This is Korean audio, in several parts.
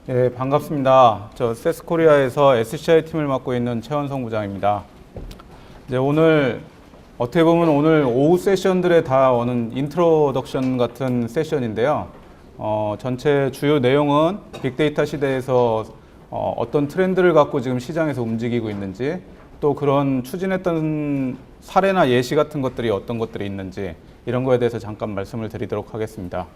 네, 반갑습니다. 저 세스코리아에서 SCI 팀을 맡고 있는 최원성 부장입니다. 이제 오늘 어떻게 보면 오늘 오후 세션들에 다 오는 인트로덕션 같은 세션인데요. 전체 주요 내용은 빅데이터 시대에서 어떤 트렌드를 갖고 지금 시장에서 움직이고 있는지, 또 그런 추진했던 사례나 예시 같은 것들이 어떤 것들이 있는지 이런 거에 대해서 잠깐 말씀을 드리도록 하겠습니다.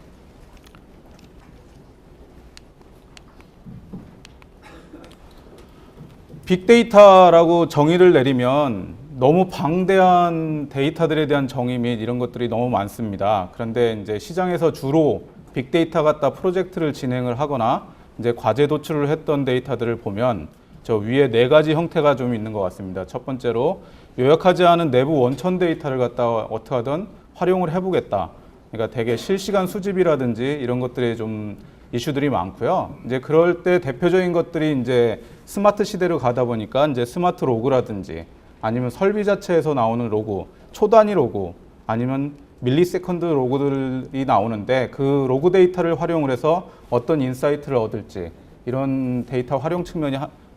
빅데이터라고 정의를 내리면 너무 방대한 데이터들에 대한 정의 및 이런 것들이 너무 많습니다. 그런데 이제 시장에서 주로 빅데이터 갖다 프로젝트를 진행을 하거나 이제 과제 도출을 했던 데이터들을 보면 저 위에 네 가지 형태가 좀 있는 것 같습니다. 첫 번째로 요약하지 않은 내부 원천 데이터를 갖다가 어떻게 하든 활용을 해보겠다. 그러니까 되게 실시간 수집이라든지 이런 것들이 좀 이슈들이 많고요. 이제 그럴 때 대표적인 것들이 이제 스마트 시대로 가다 보니까 이제 스마트 로그라든지 아니면 설비 자체에서 나오는 로그, 초단위 로그 아니면 밀리세컨드 로그들이 나오는데 그 로그 데이터를 활용을 해서 어떤 인사이트를 얻을지 이런 데이터 활용 측면이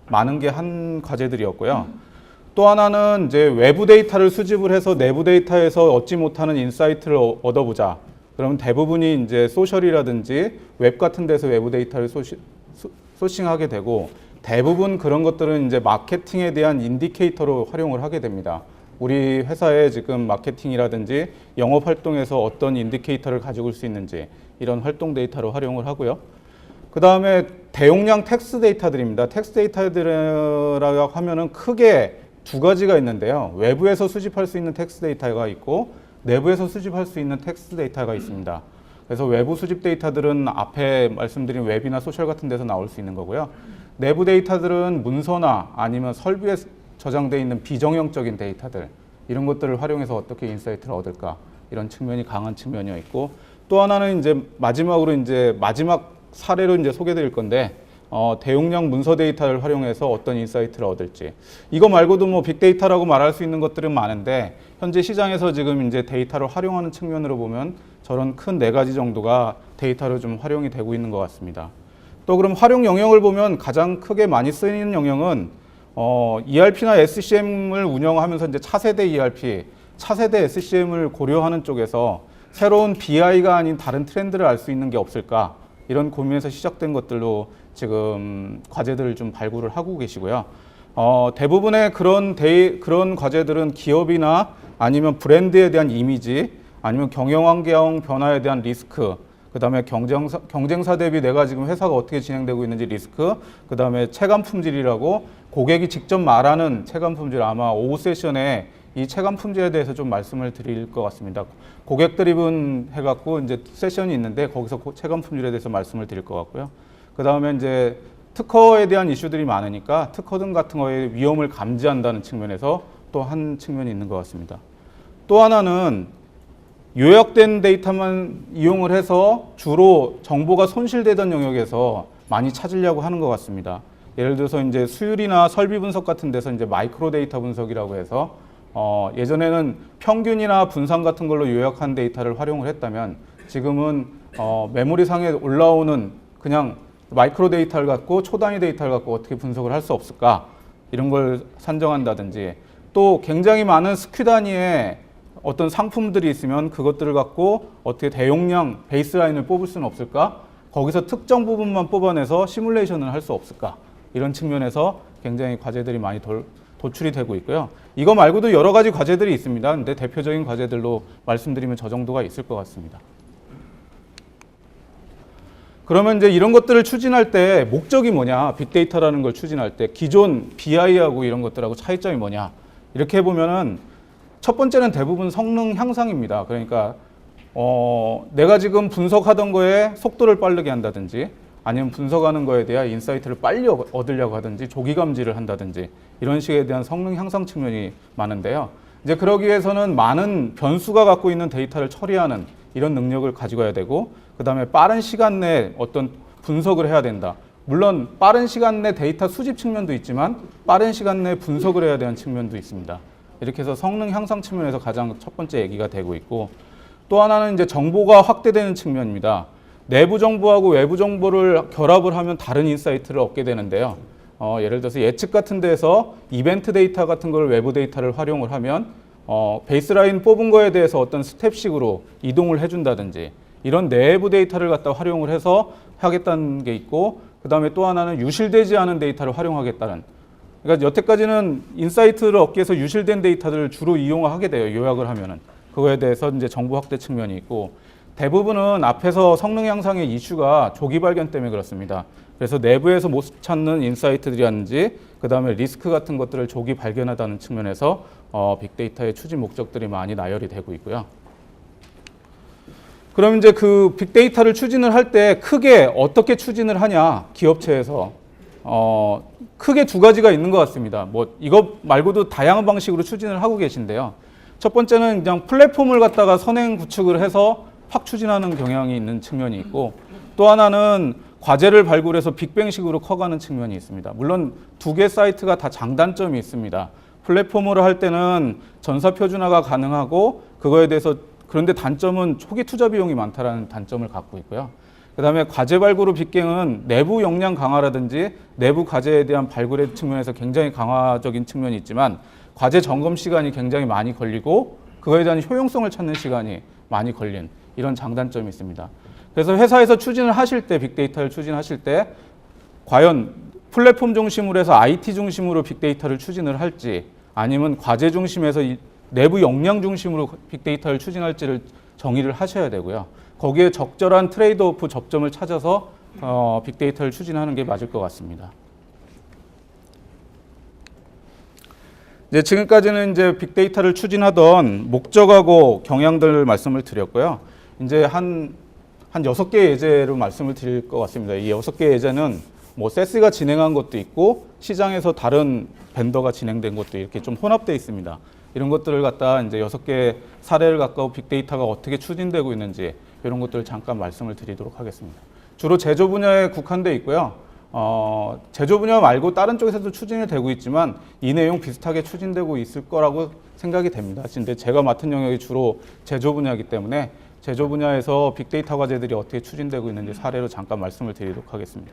많은 게 한 과제들이었고요. 또 하나는 이제 외부 데이터를 수집을 해서 내부 데이터에서 얻지 못하는 인사이트를 얻어보자. 그러면 대부분이 이제 소셜이라든지 웹 같은 데서 외부 데이터를 소싱하게 되고 대부분 그런 것들은 이제 마케팅에 대한 인디케이터로 활용을 하게 됩니다. 우리 회사에 지금 마케팅이라든지 영업 활동에서 어떤 인디케이터를 가지고 올 수 있는지 이런 활동 데이터로 활용을 하고요. 그 다음에 대용량 텍스트 데이터들입니다. 텍스트 데이터들이라고 하면은 크게 두 가지가 있는데요. 외부에서 수집할 수 있는 텍스트 데이터가 있고 내부에서 수집할 수 있는 텍스트 데이터가 있습니다. 그래서 외부 수집 데이터들은 앞에 말씀드린 웹이나 소셜 같은 데서 나올 수 있는 거고요. 내부 데이터들은 문서나 아니면 설비에 저장되어 있는 비정형적인 데이터들 이런 것들을 활용해서 어떻게 인사이트를 얻을까 이런 측면이 강한 측면이 있고 또 하나는 이제 마지막으로 이제 마지막 사례로 이제 소개드릴 건데 대용량 문서 데이터를 활용해서 어떤 인사이트를 얻을지 이거 말고도 뭐 빅데이터라고 말할 수 있는 것들은 많은데 현재 시장에서 지금 이제 데이터를 활용하는 측면으로 보면 저런 큰 네 가지 정도가 데이터로 좀 활용이 되고 있는 것 같습니다. 또 그럼 활용 영역을 보면 가장 크게 많이 쓰이는 영역은 ERP나 SCM을 운영하면서 이제 차세대 ERP, 차세대 SCM을 고려하는 쪽에서 새로운 BI가 아닌 다른 트렌드를 알 수 있는 게 없을까 이런 고민에서 시작된 것들로 지금 과제들을 좀 발굴을 하고 계시고요. 대부분의 그런 과제들은 기업이나 아니면 브랜드에 대한 이미지, 아니면 경영 환경 변화에 대한 리스크, 그 다음에 경쟁사 대비 내가 지금 회사가 어떻게 진행되고 있는지 리스크, 그 다음에 체감 품질이라고 고객이 직접 말하는 체감 품질 아마 오후 세션에 이 체감 품질에 대해서 좀 말씀을 드릴 것 같습니다. 고객 드리븐 해갖고 이제 세션이 있는데 거기서 체감 품질에 대해서 말씀을 드릴 것 같고요. 그 다음에 이제 특허에 대한 이슈들이 많으니까 특허 등 같은 거에 위험을 감지한다는 측면에서 또 한 측면이 있는 것 같습니다. 또 하나는 요약된 데이터만 이용을 해서 주로 정보가 손실되던 영역에서 많이 찾으려고 하는 것 같습니다. 예를 들어서 이제 수율이나 설비 분석 같은 데서 이제 마이크로 데이터 분석이라고 해서 예전에는 평균이나 분산 같은 걸로 요약한 데이터를 활용을 했다면 지금은 메모리상에 올라오는 그냥 마이크로 데이터를 갖고 초단위 데이터를 갖고 어떻게 분석을 할 수 없을까 이런 걸 산정한다든지 또 굉장히 많은 스큐 단위의 어떤 상품들이 있으면 그것들을 갖고 어떻게 대용량 베이스라인을 뽑을 수는 없을까 거기서 특정 부분만 뽑아내서 시뮬레이션을 할 수 없을까 이런 측면에서 굉장히 과제들이 많이 도출이 되고 있고요. 이거 말고도 여러 가지 과제들이 있습니다. 근데 대표적인 과제들로 말씀드리면 저 정도가 있을 것 같습니다. 그러면 이제 이런 것들을 추진할 때 목적이 뭐냐, 빅데이터라는 걸 추진할 때 기존 BI하고 이런 것들하고 차이점이 뭐냐 이렇게 해보면은 첫 번째는 대부분 성능 향상입니다. 그러니까 내가 지금 분석하던 거에 속도를 빠르게 한다든지 아니면 분석하는 거에 대한 인사이트를 빨리 얻으려고 하든지 조기 감지를 한다든지 이런 식에 대한 성능 향상 측면이 많은데요. 이제 그러기 위해서는 많은 변수가 갖고 있는 데이터를 처리하는 이런 능력을 가지고 가야 되고 그 다음에 빠른 시간 내에 어떤 분석을 해야 된다. 물론 빠른 시간 내 데이터 수집 측면도 있지만 빠른 시간 내에 분석을 해야 되는 측면도 있습니다. 이렇게 해서 성능 향상 측면에서 가장 첫 번째 얘기가 되고 있고 또 하나는 이제 정보가 확대되는 측면입니다. 내부 정보하고 외부 정보를 결합을 하면 다른 인사이트를 얻게 되는데요. 예를 들어서 예측 같은 데서 이벤트 데이터 같은 걸 외부 데이터를 활용을 하면 베이스라인 뽑은 거에 대해서 어떤 스텝식으로 이동을 해준다든지 이런 내부 데이터를 갖다 활용을 해서 하겠다는 게 있고, 그 다음에 또 하나는 유실되지 않은 데이터를 활용하겠다는, 그러니까 여태까지는 인사이트를 얻기 위해서 유실된 데이터들을 주로 이용하게 돼요. 요약을 하면은. 그거에 대해서 이제 정보 확대 측면이 있고, 대부분은 앞에서 성능 향상의 이슈가 조기 발견 때문에 그렇습니다. 그래서 내부에서 못 찾는 인사이트들이라든지 그 다음에 리스크 같은 것들을 조기 발견하다는 측면에서 빅데이터의 추진 목적들이 많이 나열이 되고 있고요. 그럼 이제 그 빅데이터를 추진을 할 때 크게 어떻게 추진을 하냐, 기업체에서 크게 두 가지가 있는 것 같습니다. 뭐 이것 말고도 다양한 방식으로 추진을 하고 계신데요. 첫 번째는 그냥 플랫폼을 갖다가 선행 구축을 해서 확 추진하는 경향이 있는 측면이 있고, 또 하나는 과제를 발굴해서 빅뱅식으로 커가는 측면이 있습니다. 물론 두 개 사이트가 다 장단점이 있습니다. 플랫폼으로 할 때는 전사 표준화가 가능하고, 그거에 대해서 그런데 단점은 초기 투자 비용이 많다라는 단점을 갖고 있고요. 그 다음에 과제 발굴 후 빅뱅은 내부 역량 강화라든지 내부 과제에 대한 발굴의 측면에서 굉장히 강화적인 측면이 있지만, 과제 점검 시간이 굉장히 많이 걸리고 그거에 대한 효용성을 찾는 시간이 많이 걸린 이런 장단점이 있습니다. 그래서 회사에서 추진을 하실 때, 빅데이터를 추진하실 때 과연 플랫폼 중심으로 해서 IT 중심으로 빅데이터를 추진을 할지, 아니면 과제 중심에서 내부 역량 중심으로 빅데이터를 추진할지를 정의를 하셔야 되고요. 거기에 적절한 트레이드오프 접점을 찾아서 빅데이터를 추진하는 게 맞을 것 같습니다. 이제 지금까지는 이제 빅데이터를 추진하던 목적하고 경향들 말씀을 드렸고요. 이제 한 6개 예제로 말씀을 드릴 것 같습니다. 이 6개 예제는 뭐 세스가 진행한 것도 있고 시장에서 다른 벤더가 진행된 것도 이렇게 좀 혼합되어 있습니다. 이런 것들을 갖다 이제 6개 사례를 갖고 빅데이터가 어떻게 추진되고 있는지 이런 것들을 잠깐 말씀을 드리도록 하겠습니다. 주로 제조 분야에 국한되어 있고요. 제조 분야 말고 다른 쪽에서도 추진이 되고 있지만 이 내용 비슷하게 추진되고 있을 거라고 생각이 됩니다. 근데 제가 맡은 영역이 주로 제조 분야이기 때문에 제조 분야에서 빅데이터 과제들이 어떻게 추진되고 있는지 사례로 잠깐 말씀을 드리도록 하겠습니다.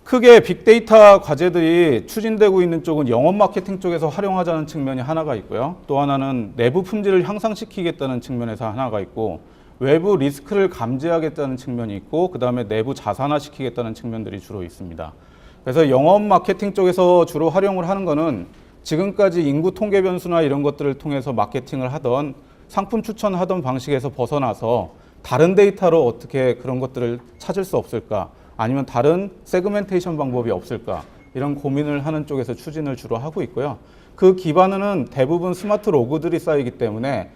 크게 빅데이터 과제들이 추진되고 있는 쪽은 영업 마케팅 쪽에서 활용하자는 측면이 하나가 있고요. 또 하나는 내부 품질을 향상시키겠다는 측면에서 하나가 있고, 외부 리스크를 감지하겠다는 측면이 있고, 그 다음에 내부 자산화시키겠다는 측면들이 주로 있습니다. 그래서 영업 마케팅 쪽에서 주로 활용을 하는 거는 지금까지 인구 통계 변수나 이런 것들을 통해서 마케팅을 하던 상품 추천하던 방식에서 벗어나서 다른 데이터로 어떻게 그런 것들을 찾을 수 없을까, 아니면 다른 세그멘테이션 방법이 없을까, 이런 고민을 하는 쪽에서 추진을 주로 하고 있고요. 그 기반은 대부분 스마트 로그들이 쌓이기 때문에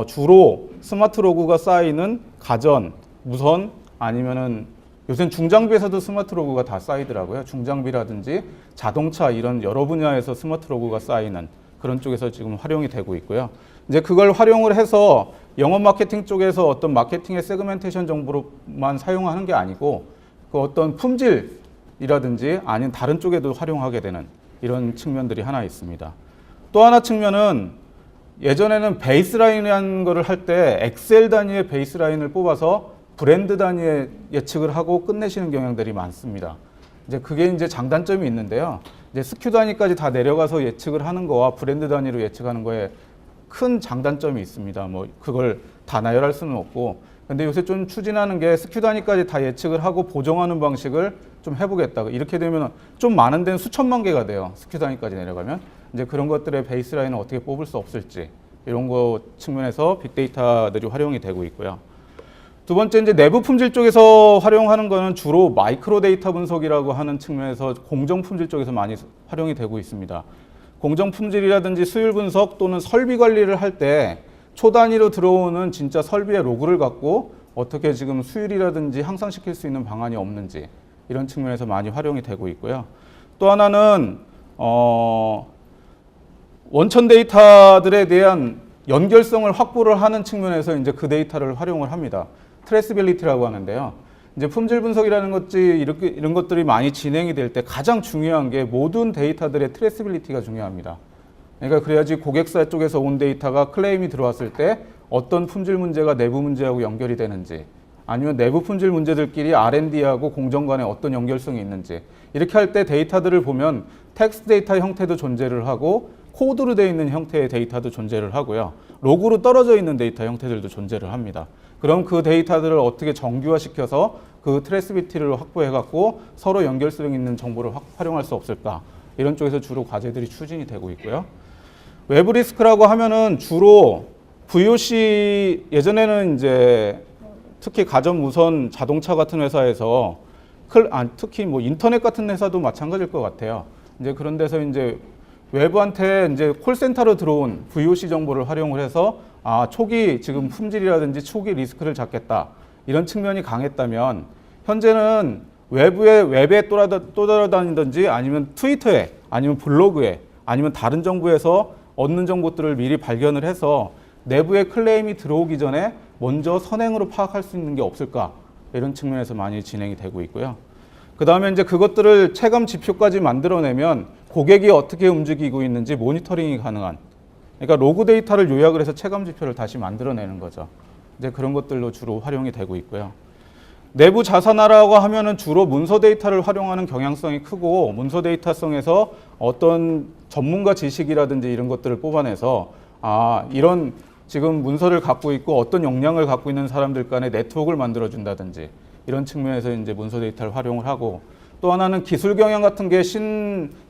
주로 스마트 로그가 쌓이는 가전, 무선, 아니면은 요새는 중장비에서도 스마트 로그가 다 쌓이더라고요. 중장비라든지 자동차 이런 여러 분야에서 스마트 로그가 쌓이는 그런 쪽에서 지금 활용이 되고 있고요. 이제 그걸 활용을 해서 영업 마케팅 쪽에서 어떤 마케팅의 세그멘테이션 정보로만 사용하는 게 아니고 그 어떤 품질이라든지 아니면 다른 쪽에도 활용하게 되는 이런 측면들이 하나 있습니다. 또 하나 측면은 예전에는 베이스라인이라는 거를 할 때 엑셀 단위의 베이스라인을 뽑아서 브랜드 단위의 예측을 하고 끝내시는 경향들이 많습니다. 이제 그게 이제 장단점이 있는데요. 이제 스큐 단위까지 다 내려가서 예측을 하는 거와 브랜드 단위로 예측하는 거에 큰 장단점이 있습니다. 뭐 그걸 다 나열할 수는 없고, 근데 요새 좀 추진하는 게 스큐 단위까지 다 예측을 하고 보정하는 방식을 좀 해보겠다. 이렇게 되면 좀 많은 데는 수천만 개가 돼요. 스큐 단위까지 내려가면. 이제 그런 것들의 베이스라인을 어떻게 뽑을 수 없을지 이런 거 측면에서 빅데이터들이 활용이 되고 있고요. 두 번째, 이제 내부 품질 쪽에서 활용하는 거는 주로 마이크로 데이터 분석이라고 하는 측면에서 공정 품질 쪽에서 많이 활용이 되고 있습니다. 공정 품질이라든지 수율 분석 또는 설비 관리를 할 때 초 단위로 들어오는 진짜 설비의 로그를 갖고 어떻게 지금 수율이라든지 향상시킬 수 있는 방안이 없는지 이런 측면에서 많이 활용이 되고 있고요. 또 하나는 원천 데이터들에 대한 연결성을 확보를 하는 측면에서 이제 그 데이터를 활용을 합니다. 트레이스빌리티라고 하는데요. 이제 품질 분석이라는 것이 이런 것들이 많이 진행이 될 때 가장 중요한 게 모든 데이터들의 트레이스빌리티가 중요합니다. 그러니까 그래야지 고객사 쪽에서 온 데이터가 클레임이 들어왔을 때 어떤 품질 문제가 내부 문제하고 연결이 되는지, 아니면 내부 품질 문제들끼리 R&D하고 공정 간에 어떤 연결성이 있는지, 이렇게 할 때 데이터들을 보면 텍스트 데이터 형태도 존재를 하고 코드로 되어 있는 형태의 데이터도 존재를 하고요. 로그로 떨어져 있는 데이터 형태들도 존재를 합니다. 그럼 그 데이터들을 어떻게 정규화시켜서 그 트레이스비티를 확보해갖고 서로 연결성 있는 정보를 활용할 수 없을까? 이런 쪽에서 주로 과제들이 추진이 되고 있고요. 외부 리스크라고 하면은 주로 VOC, 예전에는 이제 특히 가전 무선 자동차 같은 회사에서 특히 뭐 인터넷 같은 회사도 마찬가지일 것 같아요. 이제 그런 데서 이제 외부한테 이제 콜센터로 들어온 VOC 정보를 활용을 해서 초기 지금 품질이라든지 초기 리스크를 잡겠다, 이런 측면이 강했다면, 현재는 웹에 떠돌아다니든지 아니면 트위터에 아니면 블로그에 아니면 다른 정부에서 얻는 정보들을 미리 발견을 해서 내부에 클레임이 들어오기 전에 먼저 선행으로 파악할 수 있는 게 없을까, 이런 측면에서 많이 진행이 되고 있고요. 그 다음에 이제 그것들을 체감 지표까지 만들어내면 고객이 어떻게 움직이고 있는지 모니터링이 가능한, 그러니까 로그 데이터를 요약을 해서 체감 지표를 다시 만들어내는 거죠. 이제 그런 것들로 주로 활용이 되고 있고요. 내부 자산화라고 하면은 주로 문서 데이터를 활용하는 경향성이 크고, 문서 데이터성에서 어떤 전문가 지식이라든지 이런 것들을 뽑아내서 이런 지금 문서를 갖고 있고 어떤 역량을 갖고 있는 사람들 간의 네트워크를 만들어준다든지, 이런 측면에서 이제 문서 데이터를 활용을 하고, 또 하나는 기술 경영 같은 게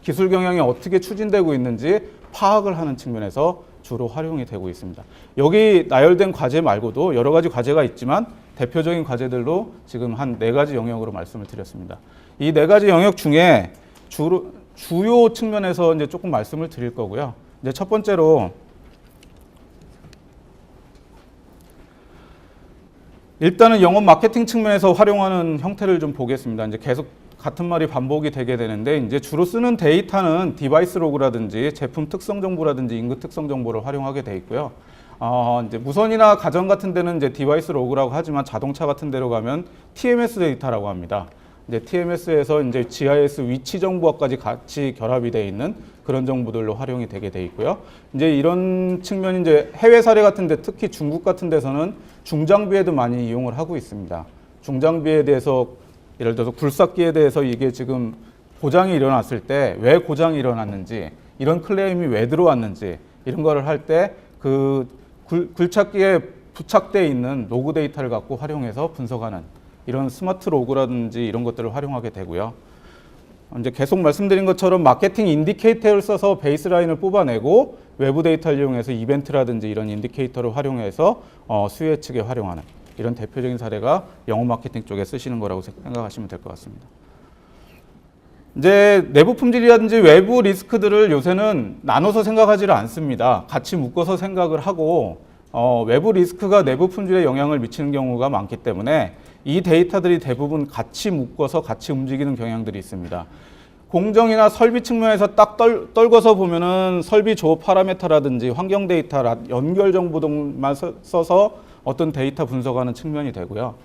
기술 경영이 어떻게 추진되고 있는지 파악을 하는 측면에서 주로 활용이 되고 있습니다. 여기 나열된 과제 말고도 여러 가지 과제가 있지만 대표적인 과제들로 지금 한 4가지 영역으로 말씀을 드렸습니다. 이 4가지 영역 중에 주요 측면에서 이제 조금 말씀을 드릴 거고요. 이제 첫 번째로 일단은 영업 마케팅 측면에서 활용하는 형태를 좀 보겠습니다. 이제 계속 같은 말이 반복이 되게 되는데, 이제 주로 쓰는 데이터는 디바이스 로그라든지 제품 특성 정보라든지 인구 특성 정보를 활용하게 돼 있고요. 이제 무선이나 가전 같은 데는 이제 디바이스 로그라고 하지만 자동차 같은 데로 가면 TMS 데이터라고 합니다. 이제 TMS에서 이제 GIS 위치 정보까지 같이 결합이 되어 있는 그런 정보들로 활용이 되게 돼 있고요. 이제 이런 측면이 이제 해외 사례 같은 데, 특히 중국 같은 데서는 중장비에도 많이 이용을 하고 있습니다. 중장비에 대해서 예를 들어서 굴삭기에 대해서 이게 지금 고장이 일어났을 때 왜 고장이 일어났는지, 이런 클레임이 왜 들어왔는지, 이런 거를 할 때 그 굴착기에 부착되어 있는 로그 데이터를 갖고 활용해서 분석하는 이런 스마트 로그라든지 이런 것들을 활용하게 되고요. 이제 계속 말씀드린 것처럼 마케팅 인디케이터를 써서 베이스라인을 뽑아내고 외부 데이터를 이용해서 이벤트라든지 이런 인디케이터를 활용해서 수요 예측에 활용하는 이런 대표적인 사례가 영업 마케팅 쪽에 쓰시는 거라고 생각하시면 될 것 같습니다. 이제 내부 품질이라든지 외부 리스크들을 요새는 나눠서 생각하지를 않습니다. 같이 묶어서 생각을 하고 외부 리스크가 내부 품질에 영향을 미치는 경우가 많기 때문에 이 데이터들이 대부분 같이 묶어서 같이 움직이는 경향들이 있습니다. 공정이나 설비 측면에서 딱 떨궈서 보면은 설비 조업 파라미터라든지 환경 데이터, 연결 정보 등만 써서 어떤 데이터 분석하는 측면이 되고요.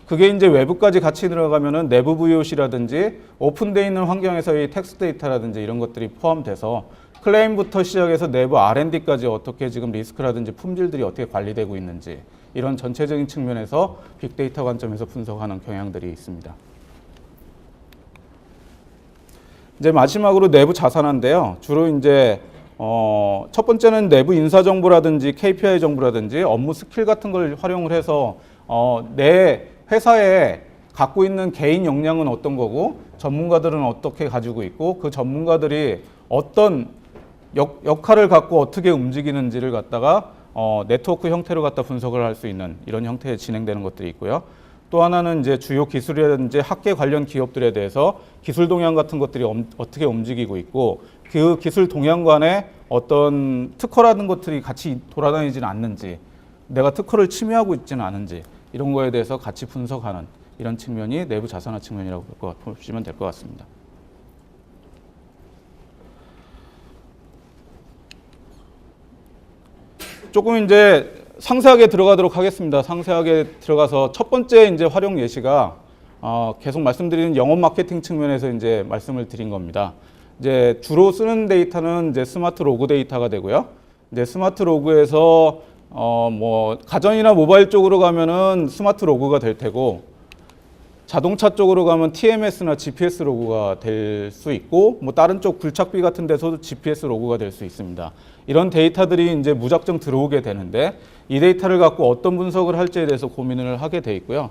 그게 이제 외부까지 같이 들어가면은 내부 VOC라든지 오픈되어 있는 환경에서의 텍스트 데이터라든지 이런 것들이 포함돼서 클레임부터 시작해서 내부 R&D까지 어떻게 지금 리스크라든지 품질들이 어떻게 관리되고 있는지, 이런 전체적인 측면에서 빅데이터 관점에서 분석하는 경향들이 있습니다. 이제 마지막으로 내부 자산화인데요. 주로 이제 첫 번째는 내부 인사 정보라든지 KPI 정보라든지 업무 스킬 같은 걸 활용을 해서 내 회사에 갖고 있는 개인 역량은 어떤 거고 전문가들은 어떻게 가지고 있고 그 전문가들이 어떤 역할을 갖고 어떻게 움직이는지를 갖다가 네트워크 형태로 갖다 분석을 할 수 있는 이런 형태에 진행되는 것들이 있고요. 또 하나는 이제 주요 기술이라든지 학계 관련 기업들에 대해서 기술 동향 같은 것들이 어떻게 움직이고 있고 그 기술 동향 간에 어떤 특허라는 것들이 같이 돌아다니지는 않는지, 내가 특허를 침해하고 있지는 않은지, 이런 거에 대해서 같이 분석하는 이런 측면이 내부 자산화 측면이라고 보시면 될 것 같습니다. 조금 이제 상세하게 들어가도록 하겠습니다. 상세하게 들어가서 첫 번째 이제 활용 예시가 계속 말씀드리는 영업 마케팅 측면에서 이제 말씀을 드린 겁니다. 이제 주로 쓰는 데이터는 이제 스마트 로그 데이터가 되고요. 이제 스마트 로그에서 뭐 가전이나 모바일 쪽으로 가면은 스마트 로그가 될 테고, 자동차 쪽으로 가면 TMS나 GPS 로그가 될 수 있고, 뭐 다른 쪽 굴착비 같은 데서도 GPS 로그가 될 수 있습니다. 이런 데이터들이 이제 무작정 들어오게 되는데, 이 데이터를 갖고 어떤 분석을 할지에 대해서 고민을 하게 돼 있고요.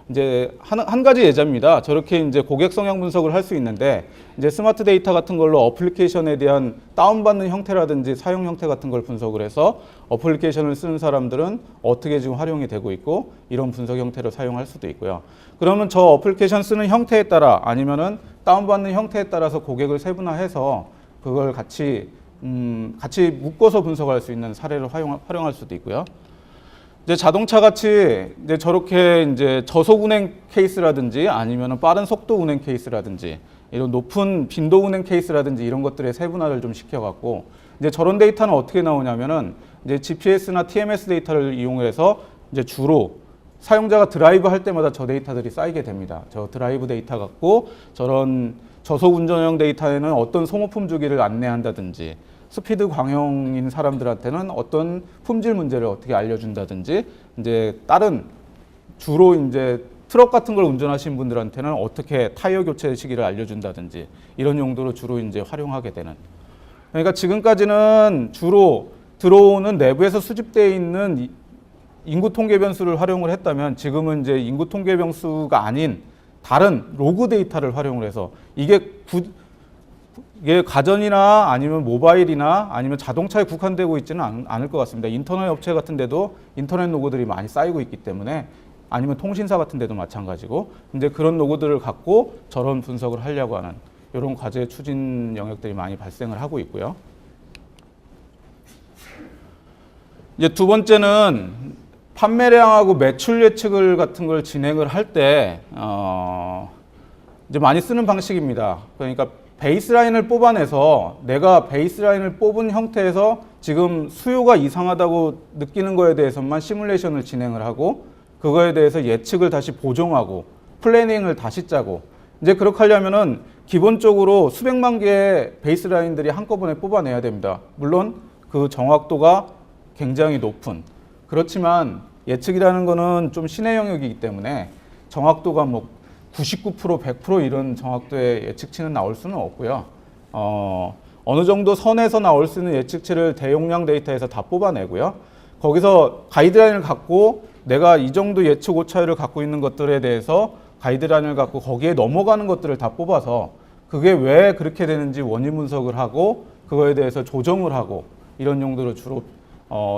이제 한 가지 예제입니다. 저렇게 이제 고객 성향 분석을 할 수 있는데, 이제 스마트 데이터 같은 걸로 어플리케이션에 대한 다운받는 형태라든지 사용 형태 같은 걸 분석을 해서 어플리케이션을 쓰는 사람들은 어떻게 지금 활용이 되고 있고, 이런 분석 형태로 사용할 수도 있고요. 그러면 저 어플리케이션 쓰는 형태에 따라 아니면은 다운받는 형태에 따라서 고객을 세분화해서 그걸 같이 묶어서 분석할 수 있는 사례를 활용할 수도 있고요. 이제 자동차 같이 이제 저렇게 이제 저속 운행 케이스라든지 아니면은 빠른 속도 운행 케이스라든지 이런 높은 빈도 운행 케이스라든지 이런 것들의 세분화를 좀 시켜갖고, 이제 저런 데이터는 어떻게 나오냐면은 이제 GPS나 TMS 데이터를 이용해서 이제 주로 사용자가 드라이브 할 때마다 저 데이터들이 쌓이게 됩니다. 저 드라이브 데이터 갖고 저런 저속 운전형 데이터에는 어떤 소모품 주기를 안내한다든지, 스피드 광형인 사람들한테는 어떤 품질 문제를 어떻게 알려준다든지, 이제 다른 주로 이제 트럭 같은 걸 운전하시는 분들한테는 어떻게 타이어 교체 시기를 알려준다든지, 이런 용도로 주로 이제 활용하게 되는. 그러니까 지금까지는 주로 들어오는 내부에서 수집되어 있는 인구 통계 변수를 활용을 했다면, 지금은 이제 인구 통계 변수가 아닌 다른 로그 데이터를 활용을 해서 이게 가전이나 아니면 모바일이나 아니면 자동차에 국한되고 있지는 않을 것 같습니다. 인터넷 업체 같은 데도 인터넷 로그들이 많이 쌓이고 있기 때문에, 아니면 통신사 같은 데도 마찬가지고, 이제 그런 로그들을 갖고 저런 분석을 하려고 하는 이런 과제 추진 영역들이 많이 발생을 하고 있고요. 이제 두 번째는 판매량하고 매출 예측을 같은 걸 진행을 할 때 이제 많이 쓰는 방식입니다. 그러니까 베이스라인을 뽑아내서 내가 베이스라인을 뽑은 형태에서 지금 수요가 이상하다고 느끼는 거에 대해서만 시뮬레이션을 진행을 하고, 그거에 대해서 예측을 다시 보정하고 플래닝을 다시 짜고, 이제 그렇게 하려면은 기본적으로 수백만 개의 베이스라인들이 한꺼번에 뽑아내야 됩니다. 물론 그 정확도가 굉장히 높은, 그렇지만 예측이라는 거는 좀 신의 영역이기 때문에 정확도가 뭐 99%, 100% 이런 정확도의 예측치는 나올 수는 없고요. 어느 정도 선에서 나올 수 있는 예측치를 대용량 데이터에서 다 뽑아내고요. 거기서 가이드라인을 갖고 내가 이 정도 예측 오차율을 갖고 있는 것들에 대해서 가이드라인을 갖고 거기에 넘어가는 것들을 다 뽑아서 그게 왜 그렇게 되는지 원인 분석을 하고 그거에 대해서 조정을 하고, 이런 용도로 주로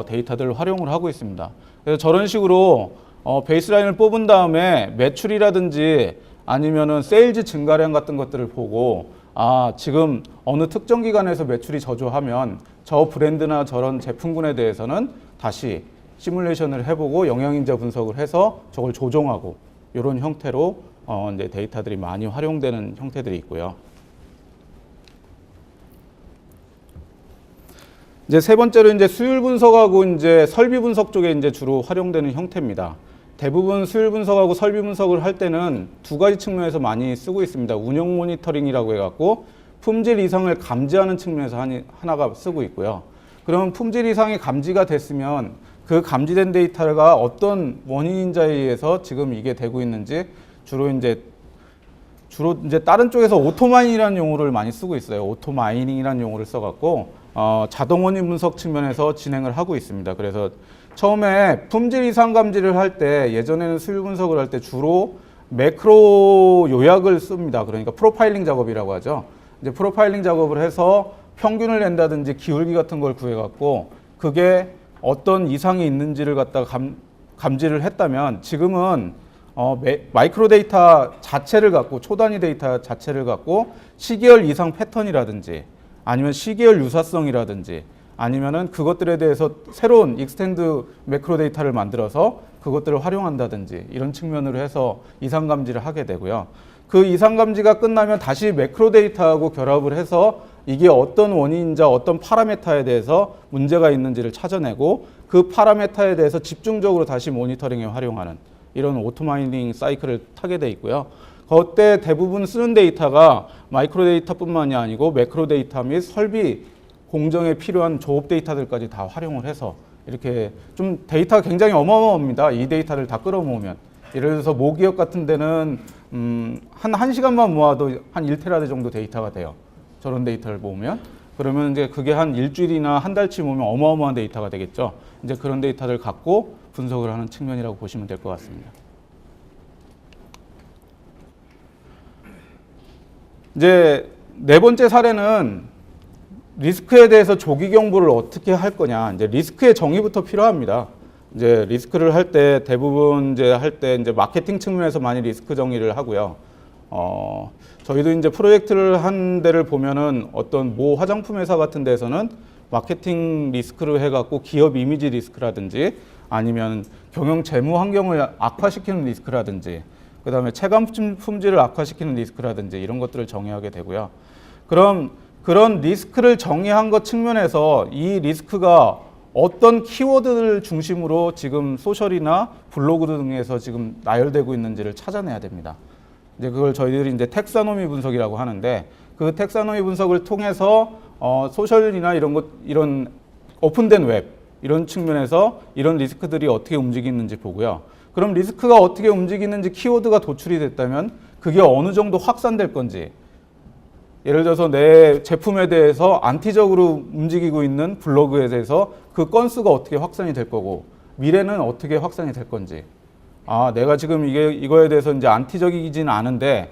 데이터들을 활용을 하고 있습니다. 그래서 저런 식으로 베이스라인을 뽑은 다음에 매출이라든지 아니면은 세일즈 증가량 같은 것들을 보고, 지금 어느 특정 기간에서 매출이 저조하면 저 브랜드나 저런 제품군에 대해서는 다시 시뮬레이션을 해보고 영양인자 분석을 해서 저걸 조정하고, 이런 형태로 이제 데이터들이 많이 활용되는 형태들이 있고요. 이제 세 번째로 이제 수율 분석하고 이제 설비 분석 쪽에 이제 주로 활용되는 형태입니다. 대부분 수율 분석하고 설비 분석을 할 때는 두 가지 측면에서 많이 쓰고 있습니다. 운영 모니터링이라고 해갖고 품질 이상을 감지하는 측면에서 하나가 쓰고 있고요. 그러면 품질 이상이 감지가 됐으면 그 감지된 데이터가 어떤 원인인자에 의해서 지금 이게 되고 있는지 주로 이제 다른 쪽에서 오토마인이라는 용어를 많이 쓰고 있어요. 오토마이닝이라는 용어를 써갖고 자동 원인 분석 측면에서 진행을 하고 있습니다. 그래서 처음에 품질 이상 감지를 할 때, 예전에는 수율 분석을 할 때 주로 매크로 요약을 씁니다. 그러니까 프로파일링 작업이라고 하죠. 이제 프로파일링 작업을 해서 평균을 낸다든지 기울기 같은 걸 구해갖고 그게 어떤 이상이 있는지를 갖다가 감지를 했다면, 지금은 마이크로 데이터 자체를 갖고, 초단위 데이터 자체를 갖고 시계열 이상 패턴이라든지 아니면 시계열 유사성이라든지 아니면은 그것들에 대해서 새로운 익스텐드 매크로 데이터를 만들어서 그것들을 활용한다든지, 이런 측면으로 해서 이상 감지를 하게 되고요. 그 이상 감지가 끝나면 다시 매크로 데이터하고 결합을 해서 이게 어떤 원인인자, 어떤 파라메타에 대해서 문제가 있는지를 찾아내고 그 파라메타에 대해서 집중적으로 다시 모니터링에 활용하는 이런 오토마이닝 사이클을 타게 돼 있고요. 그때 대부분 쓰는 데이터가 마이크로 데이터뿐만이 아니고 매크로 데이터 및 설비 공정에 필요한 조업 데이터들까지 다 활용을 해서 이렇게 좀 데이터가 굉장히 어마어마합니다. 이 데이터를 다 끌어모으면. 예를 들어서 모기업 같은 데는 한 1시간만 모아도 한 1테라드 정도 데이터가 돼요. 저런 데이터를 모으면. 그러면 이제 그게 한 일주일이나 한 달치 모으면 어마어마한 데이터가 되겠죠. 이제 그런 데이터를 갖고 분석을 하는 측면이라고 보시면 될 것 같습니다. 이제 네 번째 사례는 리스크에 대해서 조기 경보를 어떻게 할 거냐. 이제 리스크의 정의부터 필요합니다. 이제 리스크를 할 때 대부분 이제 마케팅 측면에서 많이 리스크 정의를 하고요. 저희도 이제 프로젝트를 한 데를 보면은 어떤 모 화장품 회사 같은 데서는 마케팅 리스크를 해갖고 기업 이미지 리스크라든지 아니면 경영 재무 환경을 악화시키는 리스크라든지 그 다음에 체감 품질을 악화시키는 리스크라든지 이런 것들을 정의하게 되고요. 그럼 그런 리스크를 정의한 것 측면에서 이 리스크가 어떤 키워드를 중심으로 지금 소셜이나 블로그 등에서 지금 나열되고 있는지를 찾아내야 됩니다. 이제 그걸 저희들이 이제 텍사노미 분석이라고 하는데 그 텍사노미 분석을 통해서 소셜이나 이런 오픈된 웹 이런 측면에서 이런 리스크들이 어떻게 움직이는지 보고요. 그럼 리스크가 어떻게 움직이는지 키워드가 도출이 됐다면 그게 어느 정도 확산될 건지 예를 들어서 내 제품에 대해서 안티적으로 움직이고 있는 블로그에 대해서 그 건수가 어떻게 확산이 될 거고 미래는 어떻게 확산이 될 건지 내가 지금 이거에 대해서 이제 안티적이지는 않은데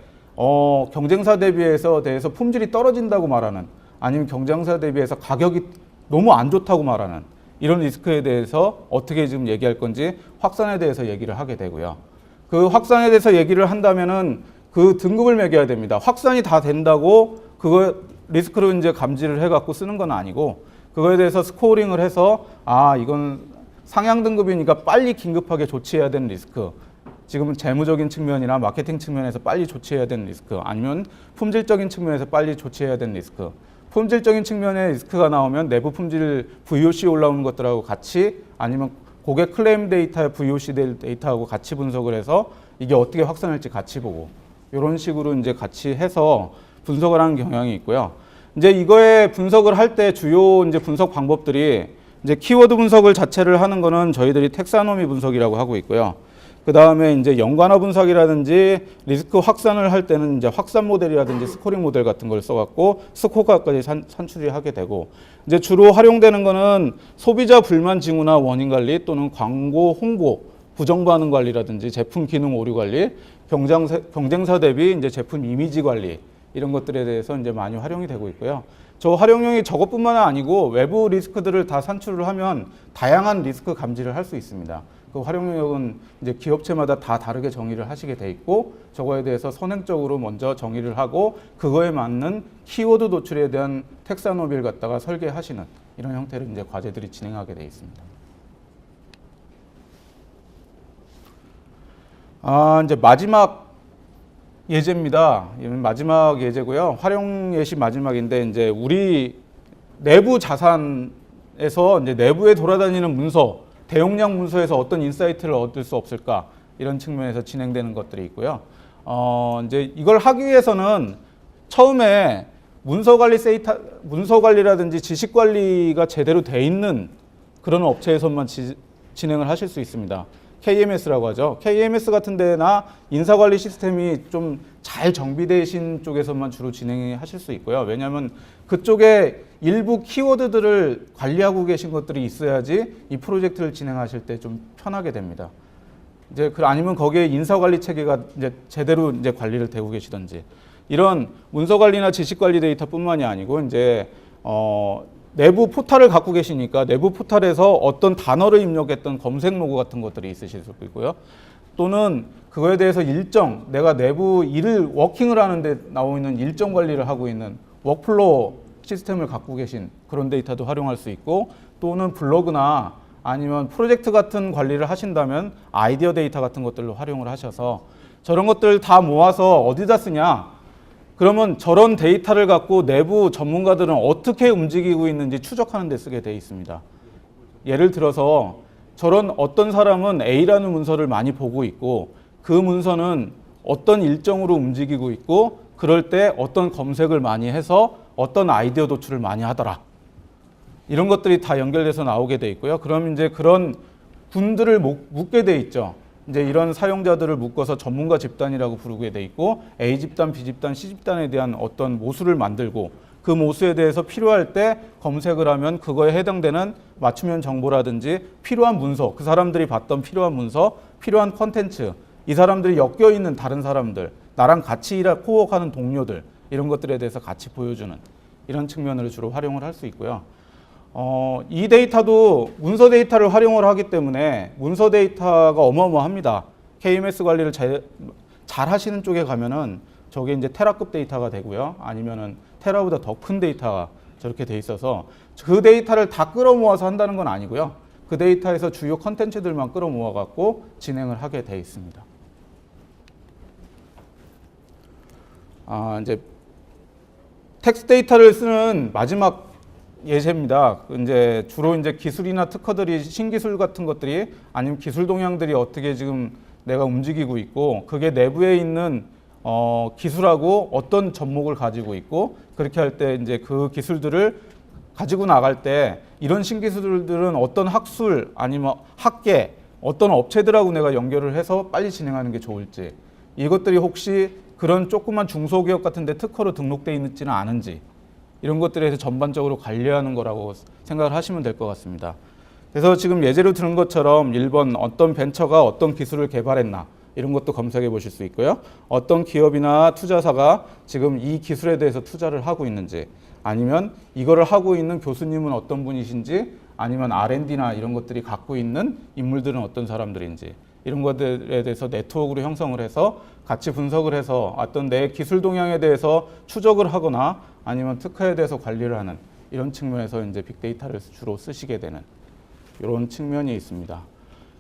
경쟁사 대비해서 품질이 떨어진다고 말하는 아니면 경쟁사 대비해서 가격이 너무 안 좋다고 말하는 이런 리스크에 대해서 어떻게 지금 얘기할 건지 확산에 대해서 얘기를 하게 되고요. 그 확산에 대해서 얘기를 한다면은 그 등급을 매겨야 됩니다. 확산이 다 된다고 그거 리스크로 이제 감지를 해갖고 쓰는 건 아니고 그거에 대해서 스코어링을 해서 이건 상향 등급이니까 빨리 긴급하게 조치해야 되는 리스크. 지금은 재무적인 측면이나 마케팅 측면에서 빨리 조치해야 되는 리스크. 아니면 품질적인 측면에서 빨리 조치해야 되는 리스크. 품질적인 측면에 리스크가 나오면 내부 품질 VOC 올라오는 것들하고 같이 아니면 고객 클레임 데이터의 VOC 데이터하고 같이 분석을 해서 이게 어떻게 확산할지 같이 보고 이런 식으로 이제 같이 해서 분석을 하는 경향이 있고요. 이제 이거에 분석을 할 때 주요 이제 분석 방법들이 이제 키워드 분석을 자체를 하는 거는 저희들이 텍사노미 분석이라고 하고 있고요. 그 다음에 이제 연관어 분석이라든지 리스크 확산을 할 때는 이제 확산 모델이라든지 스코링 모델 같은 걸 써갖고 스코어까지 산출이 하게 되고 이제 주로 활용되는 거는 소비자 불만 징후나 원인 관리 또는 광고 홍보 부정 반응 관리라든지 제품 기능 오류 관리, 경쟁사 대비 이제 제품 이미지 관리 이런 것들에 대해서 이제 많이 활용이 되고 있고요. 저 활용량이 저것뿐만 아니고 외부 리스크들을 다 산출을 하면 다양한 리스크 감지를 할 수 있습니다. 그 활용력은 이제 기업체마다 다 다르게 정의를 하시게 돼 있고 저거에 대해서 선행적으로 먼저 정의를 하고 그거에 맞는 키워드 도출에 대한 텍사노미를 갖다가 설계하시는 이런 형태로 이제 과제들이 진행하게 돼 있습니다. 이제 마지막 예제입니다. 마지막 예제고요. 활용 예시 마지막인데 이제 우리 내부 자산에서 이제 내부에 돌아다니는 문서, 대용량 문서에서 어떤 인사이트를 얻을 수 없을까 이런 측면에서 진행되는 것들이 있고요. 이제 이걸 하기 위해서는 처음에 문서 관리라든지 지식 관리가 제대로 돼 있는 그런 업체에서만 진행을 하실 수 있습니다. KMS라고 하죠. KMS 같은 데나 인사관리 시스템이 좀 잘 정비되신 쪽에서만 주로 진행하실 수 있고요. 왜냐하면 그쪽에 일부 키워드들을 관리하고 계신 것들이 있어야지 이 프로젝트를 진행하실 때 좀 편하게 됩니다. 이제 아니면 거기에 인사관리 체계가 이제 제대로 이제 관리를 되고 계시든지 이런 문서관리나 지식관리 데이터뿐만이 아니고 이제 내부 포탈을 갖고 계시니까 내부 포탈에서 어떤 단어를 입력했던 검색 로그 같은 것들이 있으실 수 있고요. 또는 그거에 대해서 내가 내부 워킹을 하는데 나오고 있는 일정 관리를 하고 있는 워크플로우 시스템을 갖고 계신 그런 데이터도 활용할 수 있고 또는 블로그나 아니면 프로젝트 같은 관리를 하신다면 아이디어 데이터 같은 것들로 활용을 하셔서 저런 것들 다 모아서 어디다 쓰냐? 그러면 저런 데이터를 갖고 내부 전문가들은 어떻게 움직이고 있는지 추적하는 데 쓰게 되어 있습니다. 예를 들어서 저런 어떤 사람은 A라는 문서를 많이 보고 있고 그 문서는 어떤 일정으로 움직이고 있고 그럴 때 어떤 검색을 많이 해서 어떤 아이디어 도출을 많이 하더라. 이런 것들이 다 연결돼서 나오게 돼 있고요. 그럼 이제 그런 군들을 묶게 돼 있죠. 이제 이런 사용자들을 묶어서 전문가 집단이라고 부르게 돼 있고 A 집단, B 집단, C 집단에 대한 어떤 모수를 만들고 그 모수에 대해서 필요할 때 검색을 하면 그거에 해당되는 맞춤형 정보라든지 필요한 문서, 그 사람들이 봤던 필요한 문서, 필요한 콘텐츠, 이 사람들이 엮여 있는 다른 사람들, 나랑 같이 코워크하는 동료들, 이런 것들에 대해서 같이 보여주는 이런 측면으로 주로 활용을 할 수 있고요. 이 데이터도 문서 데이터를 활용을 하기 때문에 문서 데이터가 어마어마합니다. KMS 관리를 잘 하시는 쪽에 가면은 저게 이제 테라급 데이터가 되고요. 아니면은 테라보다 더 큰 데이터가 저렇게 돼 있어서 그 데이터를 다 끌어모아서 한다는 건 아니고요. 그 데이터에서 주요 컨텐츠들만 끌어모아 갖고 진행을 하게 돼 있습니다. 이제 텍스트 데이터를 쓰는 마지막 예제입니다. 이제 주로 이제 기술이나 특허들이 신기술 같은 것들이 아니면 기술 동향들이 어떻게 지금 내가 움직이고 있고 그게 내부에 있는 기술하고 어떤 접목을 가지고 있고 그렇게 할 때 이제 그 기술들을 가지고 나갈 때 이런 신기술들은 어떤 학술 아니면 학계 어떤 업체들하고 내가 연결을 해서 빨리 진행하는 게 좋을지 이것들이 혹시 그런 조그만 중소기업 같은 데 특허로 등록되어 있지는 않은지 이런 것들에 대해서 전반적으로 관리하는 거라고 생각을 하시면 될 것 같습니다. 그래서 지금 예제로 들은 것처럼 1번 어떤 벤처가 어떤 기술을 개발했나 이런 것도 검색해 보실 수 있고요. 어떤 기업이나 투자사가 지금 이 기술에 대해서 투자를 하고 있는지 아니면 이거를 하고 있는 교수님은 어떤 분이신지 아니면 R&D나 이런 것들이 갖고 있는 인물들은 어떤 사람들인지 이런 것들에 대해서 네트워크로 형성을 해서 같이 분석을 해서 어떤 내 기술 동향에 대해서 추적을 하거나 아니면 특허에 대해서 관리를 하는 이런 측면에서 이제 빅데이터를 주로 쓰시게 되는 이런 측면이 있습니다.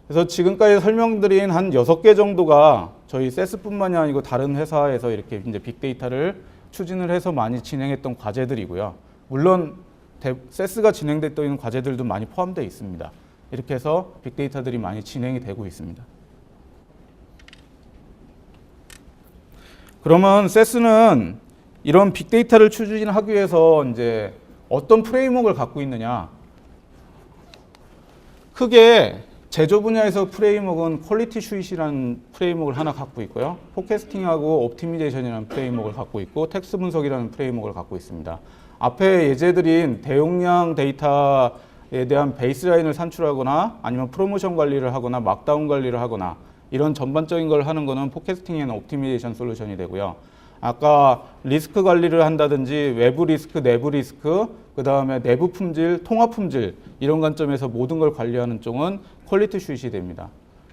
그래서 지금까지 설명드린 한 6개 정도가 저희 세스뿐만이 아니고 다른 회사에서 이렇게 이제 빅데이터를 추진을 해서 많이 진행했던 과제들이고요. 물론 세스가 진행됐던 있는 과제들도 많이 포함되어 있습니다. 이렇게 해서 빅데이터들이 많이 진행이 되고 있습니다. 그러면 세스는 이런 빅데이터를 추진하기 위해서 이제 어떤 프레임워크를 갖고 있느냐? 크게 제조 분야에서 프레임워크는 퀄리티 슈잇이라는 프레임워크를 하나 갖고 있고요. 포캐스팅하고 옵티미제이션이라는 프레임워크를 갖고 있고 텍스트 분석이라는 프레임워크를 갖고 있습니다. 앞에 예제드린 대용량 데이터에 대한 베이스라인을 산출하거나 아니면 프로모션 관리를 하거나 막다운 관리를 하거나 이런 전반적인 걸 하는 거는 포캐스팅 앤 옵티미제이션 솔루션이 되고요. 아까 리스크 관리를 한다든지 외부 리스크, 내부 리스크, 그 다음에 내부 품질, 통합 품질 이런 관점에서 모든 걸 관리하는 쪽은 퀄리티 슈잇이 됩니다.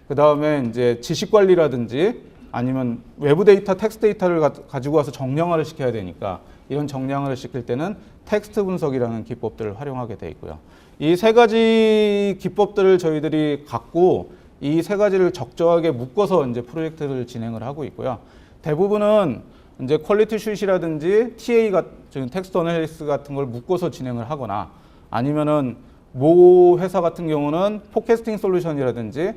그 다음에 이제 지식 관리라든지 아니면 외부 데이터, 텍스트 데이터를 가지고 와서 정량화를 시켜야 되니까 이런 정량화를 시킬 때는 텍스트 분석이라는 기법들을 활용하게 돼 있고요. 이 세 가지 기법들을 저희들이 갖고 이 세 가지를 적절하게 묶어서 이제 프로젝트를 진행을 하고 있고요. 대부분은 이제 퀄리티 슈잇이라든지 TA 같은 텍스트 어널리시스 같은 걸 묶어서 진행을 하거나 아니면은 모 회사 같은 경우는 포캐스팅 솔루션이라든지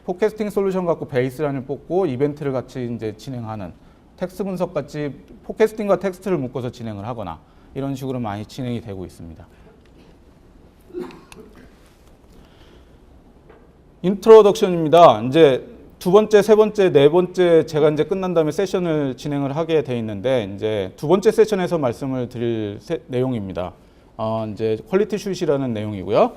포캐스팅 솔루션 갖고 베이스라인을 뽑고 이벤트를 같이 이제 진행하는 텍스트 분석 같이 포캐스팅과 텍스트를 묶어서 진행을 하거나 이런 식으로 많이 진행이 되고 있습니다. 인트로덕션입니다. 이제 두 번째, 세 번째, 네 번째 제가 이제 끝난 다음에 세션을 진행을 하게 돼 있는데 이제 두 번째 세션에서 말씀을 드릴 내용입니다. 이제 퀄리티 슈잇이라는 내용이고요.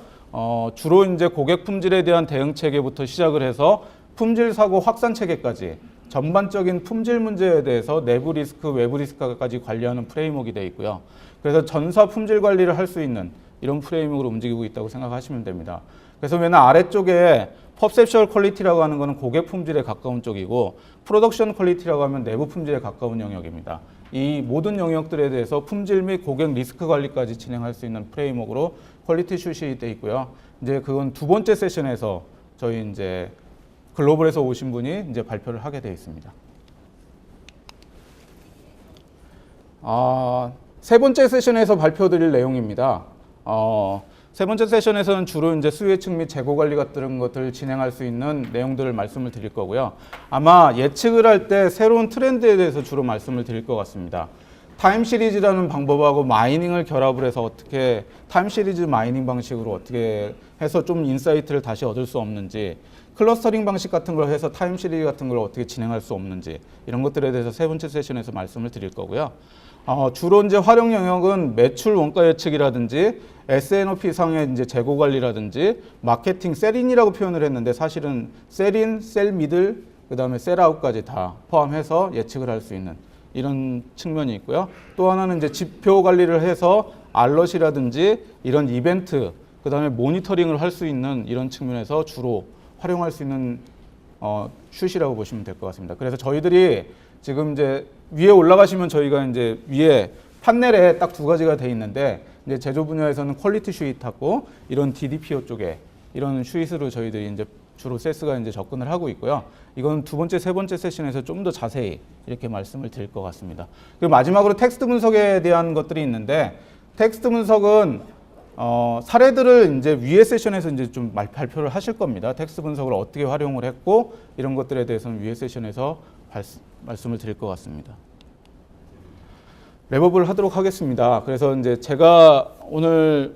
주로 이제 고객 품질에 대한 대응 체계부터 시작을 해서 품질 사고 확산 체계까지 전반적인 품질 문제에 대해서 내부 리스크, 외부 리스크까지 관리하는 프레임워크가 되어 있고요. 그래서 전사 품질 관리를 할 수 있는 이런 프레임워크로 움직이고 있다고 생각하시면 됩니다. 그래서 맨 아래쪽에 퍼셉션 퀄리티라고 하는 것은 고객 품질에 가까운 쪽이고 프로덕션 퀄리티라고 하면 내부 품질에 가까운 영역입니다. 이 모든 영역들에 대해서 품질 및 고객 리스크 관리까지 진행할 수 있는 프레임워크로 퀄리티 슈잇이 되어 있고요. 이제 그건 두 번째 세션에서 저희 이제 글로벌에서 오신 분이 이제 발표를 하게 되어 있습니다. 세 번째 세션에서 발표드릴 내용입니다. 세 번째 세션에서는 주로 이제 수요 예측 및 재고 관리 같은 것들을 진행할 수 있는 내용들을 말씀을 드릴 거고요. 아마 예측을 할 때 새로운 트렌드에 대해서 주로 말씀을 드릴 것 같습니다. 타임 시리즈라는 방법하고 마이닝을 결합을 해서 어떻게 타임 시리즈 마이닝 방식으로 어떻게 해서 좀 인사이트를 다시 얻을 수 없는지, 클러스터링 방식 같은 걸 해서 타임 시리즈 같은 걸 어떻게 진행할 수 없는지, 이런 것들에 대해서 세 번째 세션에서 말씀을 드릴 거고요. 주로 이제 활용 영역은 매출 원가 예측이라든지 S&OP 상의 이제 재고 관리라든지 마케팅, 셀인이라고 표현을 했는데 사실은 셀인, 셀 미들, 그다음에 셀아웃까지 다 포함해서 예측을 할 수 있는 이런 측면이 있고요. 또 하나는 이제 지표 관리를 해서 알럿이라든지 이런 이벤트, 그다음에 모니터링을 할 수 있는 이런 측면에서 주로 활용할 수 있는 슛이라고 보시면 될 것 같습니다. 그래서 저희들이 지금 이제 위에 올라가시면 저희가 이제 위에 판넬에 딱 두 가지가 돼 있는데, 이제 제조 분야에서는 퀄리티 슈이트하고 이런 DDPO 쪽에 이런 슈이트로 저희들이 이제 주로 세스가 이제 접근을 하고 있고요. 이건 두 번째, 세 번째 세션에서 좀 더 자세히 이렇게 말씀을 드릴 것 같습니다. 그리고 마지막으로 텍스트 분석에 대한 것들이 있는데, 텍스트 분석은 사례들을 이제 위에 세션에서 이제 좀 발표를 하실 겁니다. 텍스트 분석을 어떻게 활용을 했고 이런 것들에 대해서는 위에 세션에서 말씀을 드릴 것 같습니다. 랩업을 하도록 하겠습니다. 그래서 이제 제가 오늘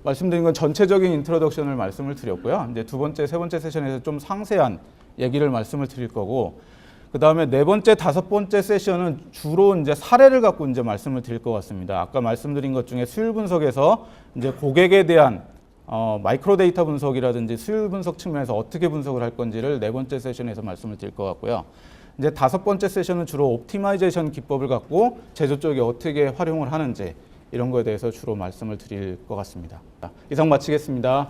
말씀드린 건 전체적인 인트로덕션을 말씀을 드렸고요. 이제 두 번째, 세 번째 세션에서 좀 상세한 얘기를 말씀을 드릴 거고, 그 다음에 네 번째, 다섯 번째 세션은 주로 이제 사례를 갖고 이제 말씀을 드릴 것 같습니다. 아까 말씀드린 것 중에 수율 분석에서 이제 고객에 대한 마이크로 데이터 분석이라든지 수율 분석 측면에서 어떻게 분석을 할 건지를 네 번째 세션에서 말씀을 드릴 것 같고요. 이제 다섯 번째 세션은 주로 옵티마이제이션 기법을 갖고 제조 쪽에 어떻게 활용을 하는지 이런 거에 대해서 주로 말씀을 드릴 것 같습니다. 이상 마치겠습니다.